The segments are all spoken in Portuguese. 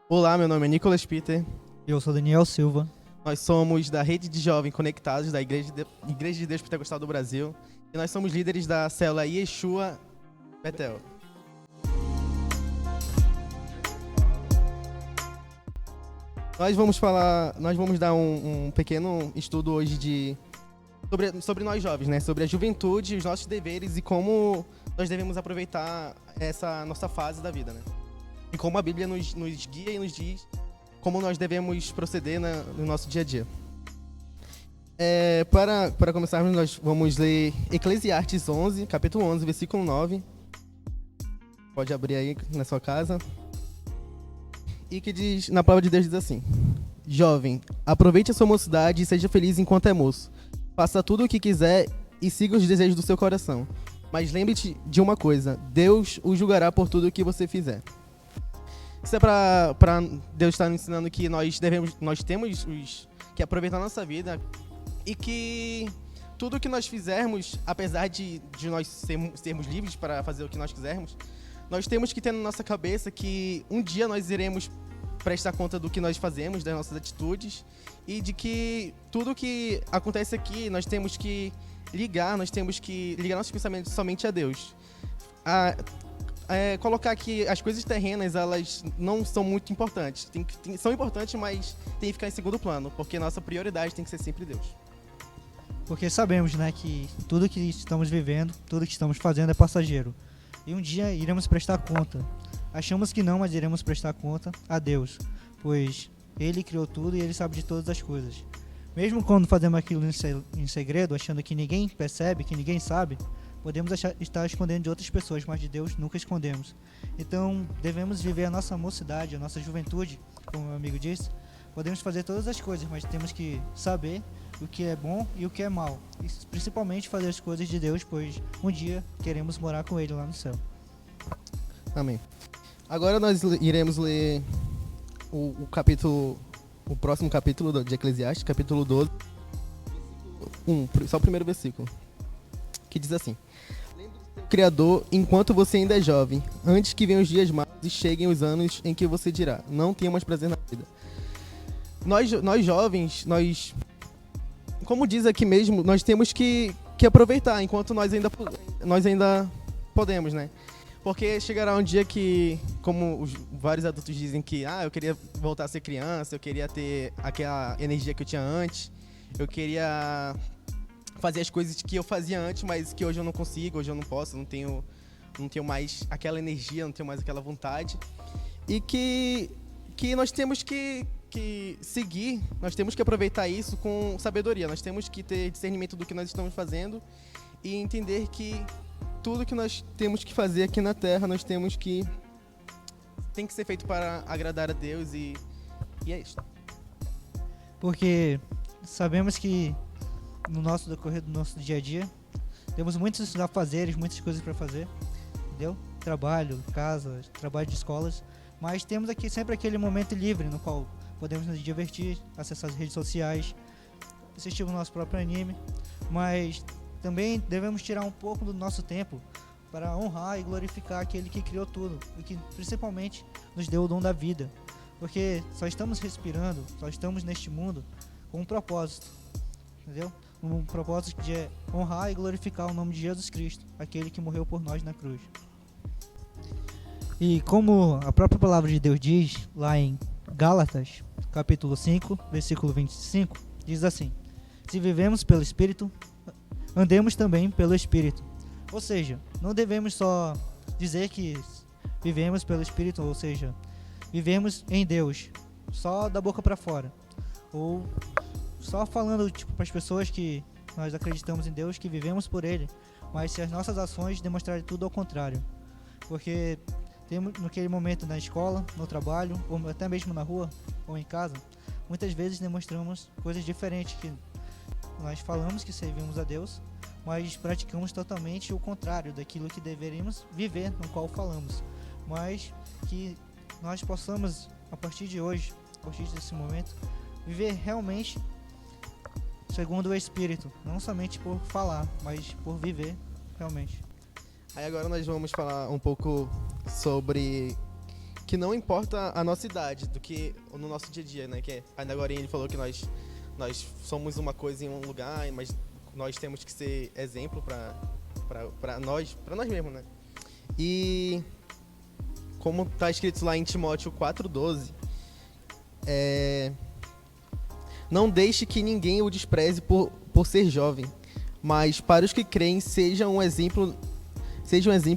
Olá, meu nome é Nicolas Peter. Eu sou Daniel Silva. Nós somos da Rede de Jovens Conectados da Igreja de Deus Pentecostal do Brasil. E nós somos líderes da célula Yeshua Betel. Nós vamos dar um pequeno estudo hoje sobre nós jovens, né? Sobre a juventude, os nossos deveres e como nós devemos aproveitar essa nossa fase da vida, né? E como a Bíblia nos guia e nos diz como nós devemos proceder no nosso dia a dia. Para começarmos, nós vamos ler Eclesiastes 11, capítulo 11, versículo 9. Pode abrir aí na sua casa. E que diz, na palavra de Deus diz assim: Jovem, aproveite a sua mocidade e seja feliz enquanto é moço. Faça tudo o que quiser e siga os desejos do seu coração. Mas lembre-te de uma coisa: Deus o julgará por tudo o que você fizer. Isso é para Deus estar nos ensinando que nós temos que aproveitar a nossa vida e que tudo que nós fizermos, apesar de nós sermos livres para fazer o que nós quisermos, nós temos que ter na nossa cabeça que um dia nós iremos prestar conta do que nós fazemos, das nossas atitudes, e de que tudo que acontece aqui nós temos que ligar nossos pensamentos somente a Deus. Colocar que as coisas terrenas, elas não são muito importantes. São importantes, mas tem que ficar em segundo plano, porque nossa prioridade tem que ser sempre Deus. Porque sabemos, né, que tudo que estamos vivendo, tudo que estamos fazendo é passageiro. E um dia iremos prestar conta. Achamos que não, mas iremos prestar conta a Deus, pois Ele criou tudo e Ele sabe de todas as coisas. Mesmo quando fazemos aquilo em segredo, achando que ninguém percebe, que ninguém sabe, podemos estar escondendo de outras pessoas, mas de Deus nunca escondemos. Então, devemos viver a nossa mocidade, a nossa juventude, como meu amigo disse. Podemos fazer todas as coisas, mas temos que saber o que é bom e o que é mal. E principalmente fazer as coisas de Deus, pois um dia queremos morar com Ele lá no céu. Amém. Agora nós iremos ler o próximo capítulo de Eclesiastes, capítulo 12, só o primeiro versículo, que diz assim: Criador, enquanto você ainda é jovem, antes que venham os dias maus e cheguem os anos em que você dirá, não tenho mais prazer na vida. Nós jovens, como diz aqui mesmo, nós temos que aproveitar enquanto nós ainda podemos, né? Porque chegará um dia que, como vários adultos dizem que eu queria voltar a ser criança, eu queria ter aquela energia que eu tinha antes, eu queria fazer as coisas que eu fazia antes, mas que hoje eu não consigo, hoje eu não posso, não tenho mais aquela energia, não tenho mais aquela vontade. E que nós temos que seguir, nós temos que aproveitar isso com sabedoria, nós temos que ter discernimento do que nós estamos fazendo e entender que tudo que nós temos que fazer aqui na Terra, tem que ser feito para agradar a Deus e é isso. Porque sabemos que no nosso decorrer do nosso dia a dia, temos muitos afazeres, muitas coisas para fazer, entendeu? Trabalho, casa, trabalho de escolas, mas temos aqui sempre aquele momento livre no qual podemos nos divertir, acessar as redes sociais, assistir o nosso próprio anime, mas também devemos tirar um pouco do nosso tempo para honrar e glorificar aquele que criou tudo e que principalmente nos deu o dom da vida, porque só estamos respirando, só estamos neste mundo com um propósito, entendeu? Um propósito de honrar e glorificar o nome de Jesus Cristo, aquele que morreu por nós na cruz. E como a própria palavra de Deus diz lá em Gálatas, capítulo 5, versículo 25, diz assim: Se vivemos pelo Espírito, andemos também pelo Espírito. Ou seja, não devemos só dizer que vivemos pelo Espírito, ou seja, vivemos em Deus, só da boca para fora, ou só falando para as pessoas que nós acreditamos em Deus, que vivemos por Ele, mas se as nossas ações demonstrarem tudo ao contrário. Porque temos naquele momento na escola, no trabalho, ou até mesmo na rua ou em casa, muitas vezes demonstramos coisas diferentes, que nós falamos que servimos a Deus, mas praticamos totalmente o contrário daquilo que deveríamos viver, no qual falamos. Mas que nós possamos, a partir de hoje, a partir desse momento, viver realmente segundo o Espírito, não somente por falar, mas por viver realmente. Aí agora nós vamos falar um pouco sobre que não importa a nossa idade, do que no nosso dia a dia, né? Que ainda agora ele falou que nós somos uma coisa em um lugar, mas nós temos que ser exemplo para nós mesmos, né? E como está escrito lá em Timóteo 4,12, não deixe que ninguém o despreze por ser jovem, mas para os que creem seja um exemplo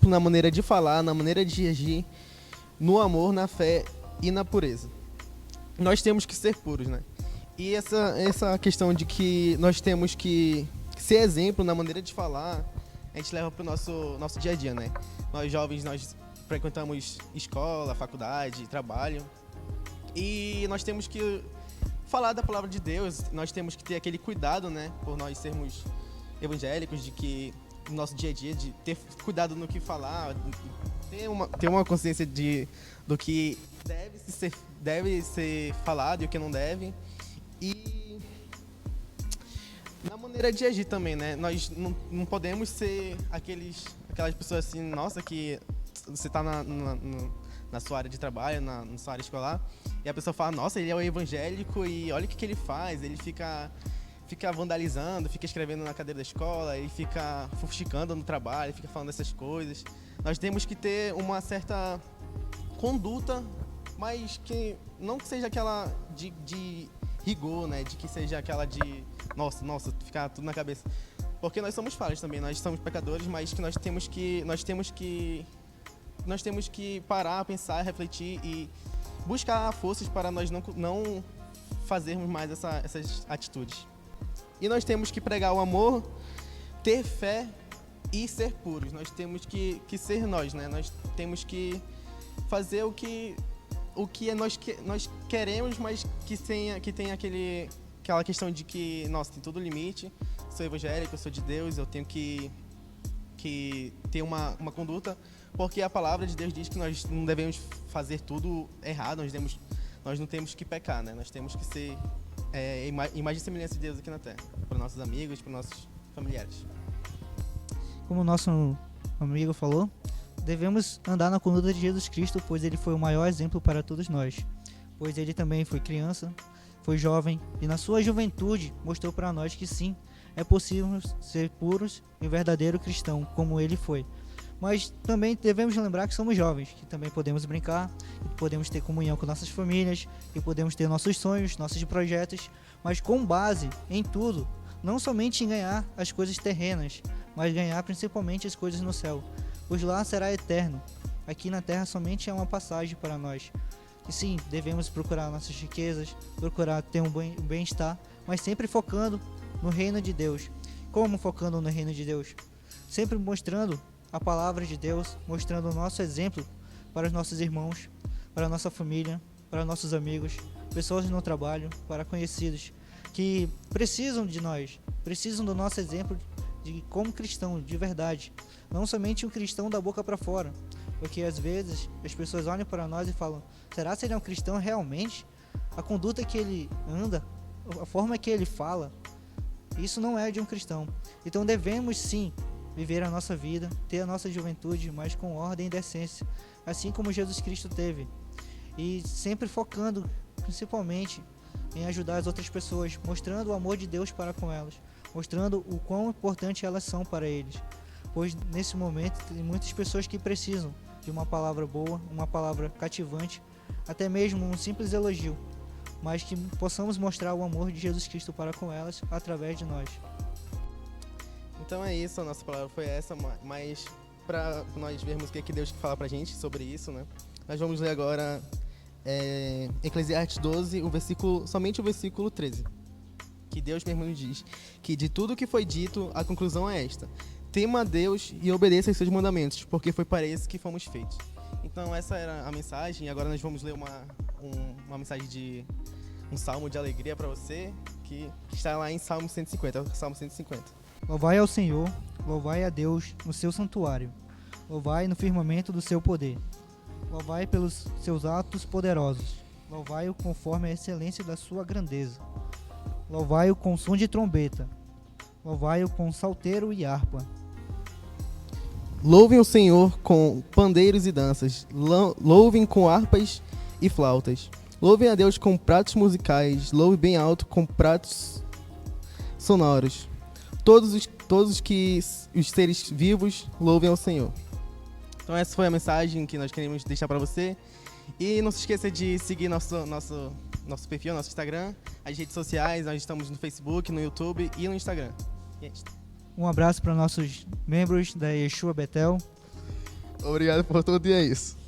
na maneira de falar, na maneira de agir, no amor, na fé e na pureza. Nós temos que ser puros, né? E essa questão de que nós temos que ser exemplo na maneira de falar, a gente leva para o nosso dia a dia, né? Nós jovens, nós frequentamos escola, faculdade, trabalho, e nós temos que falar da palavra de Deus, nós temos que ter aquele cuidado, né? Por nós sermos evangélicos, de que no nosso dia a dia, de ter cuidado no que falar, ter uma consciência do que deve ser falado e o que não deve. E na maneira de agir também, né? Nós não podemos ser aquelas pessoas assim, nossa, que você está na sua área de trabalho, na sua área escolar, e a pessoa fala, nossa, ele é um evangélico e olha o que ele faz, ele fica vandalizando, fica escrevendo na cadeira da escola, ele fica fuxicando no trabalho, fica falando essas coisas. Nós temos que ter uma certa conduta, mas que não que seja aquela de rigor, né? De que seja aquela de nossa, ficar tudo na cabeça. Porque nós somos falhos também, nós somos pecadores, mas que nós temos que parar, pensar, refletir e buscar forças para nós não fazermos mais essas atitudes. E nós temos que pregar o amor, ter fé e ser puros. Nós temos que ser nós, né? Nós temos que fazer o que nós queremos, mas que tenha aquela questão de que, nossa, tem todo limite. Sou evangélico, eu sou de Deus, eu tenho que ter uma conduta, porque a palavra de Deus diz que nós não devemos fazer tudo errado, nós não temos que pecar, né? Nós temos que ser imagem e semelhança de Deus aqui na Terra, para nossos amigos, para nossos familiares. Como o nosso amigo falou, devemos andar na conduta de Jesus Cristo, pois ele foi o maior exemplo para todos nós. Pois ele também foi criança, foi jovem e na sua juventude mostrou para nós que sim, é possível ser puros e verdadeiro cristão, como ele foi. Mas também devemos lembrar que somos jovens, que também podemos brincar, que podemos ter comunhão com nossas famílias, que podemos ter nossos sonhos, nossos projetos, mas com base em tudo, não somente em ganhar as coisas terrenas, mas ganhar principalmente as coisas no céu, pois lá será eterno. Aqui na terra somente é uma passagem para nós. E sim, devemos procurar nossas riquezas, procurar ter um bem-estar, mas sempre focando no reino de Deus. Como focando no reino de Deus? Sempre mostrando a palavra de Deus, mostrando o nosso exemplo para os nossos irmãos, para a nossa família, para nossos amigos, pessoas no trabalho, para conhecidos que precisam de nós, precisam do nosso exemplo de como cristão de verdade, não somente um cristão da boca para fora, porque às vezes as pessoas olham para nós e falam, será que ele é um cristão realmente? A conduta que ele anda, a forma que ele fala, isso não é de um cristão. Então devemos sim viver a nossa vida, ter a nossa juventude, mas com ordem e decência, assim como Jesus Cristo teve, e sempre focando principalmente em ajudar as outras pessoas, mostrando o amor de Deus para com elas, mostrando o quão importante elas são para eles, pois nesse momento tem muitas pessoas que precisam de uma palavra boa, uma palavra cativante, até mesmo um simples elogio, mas que possamos mostrar o amor de Jesus Cristo para com elas através de nós. Então é isso, a nossa palavra foi essa, mas para nós vermos o que Deus fala pra gente sobre isso, né? Nós vamos ler agora Eclesiastes 12, somente o versículo 13. Que Deus mesmo nos diz que de tudo que foi dito, a conclusão é esta: tema a Deus e obedeça aos seus mandamentos, porque foi para isso que fomos feitos. Então essa era a mensagem, e agora nós vamos ler uma mensagem de um salmo de alegria para você, que está lá em Salmo 150, Salmo 150. Louvai ao Senhor, louvai a Deus no seu santuário, louvai no firmamento do seu poder, louvai pelos seus atos poderosos, louvai-o conforme a excelência da sua grandeza, louvai-o com som de trombeta, louvai-o com salteiro e harpa. Louvem o Senhor com pandeiros e danças. Louvem com harpas e flautas. Louvem a Deus com pratos musicais. Louve bem alto com pratos sonoros. Todos os seres vivos louvem ao Senhor. Então essa foi a mensagem que nós queremos deixar para você. E não se esqueça de seguir nosso perfil, nosso Instagram, as redes sociais. Nós estamos no Facebook, no YouTube e no Instagram. E é isso. Um abraço para nossos membros da Yeshua Betel. Obrigado por tudo e é isso.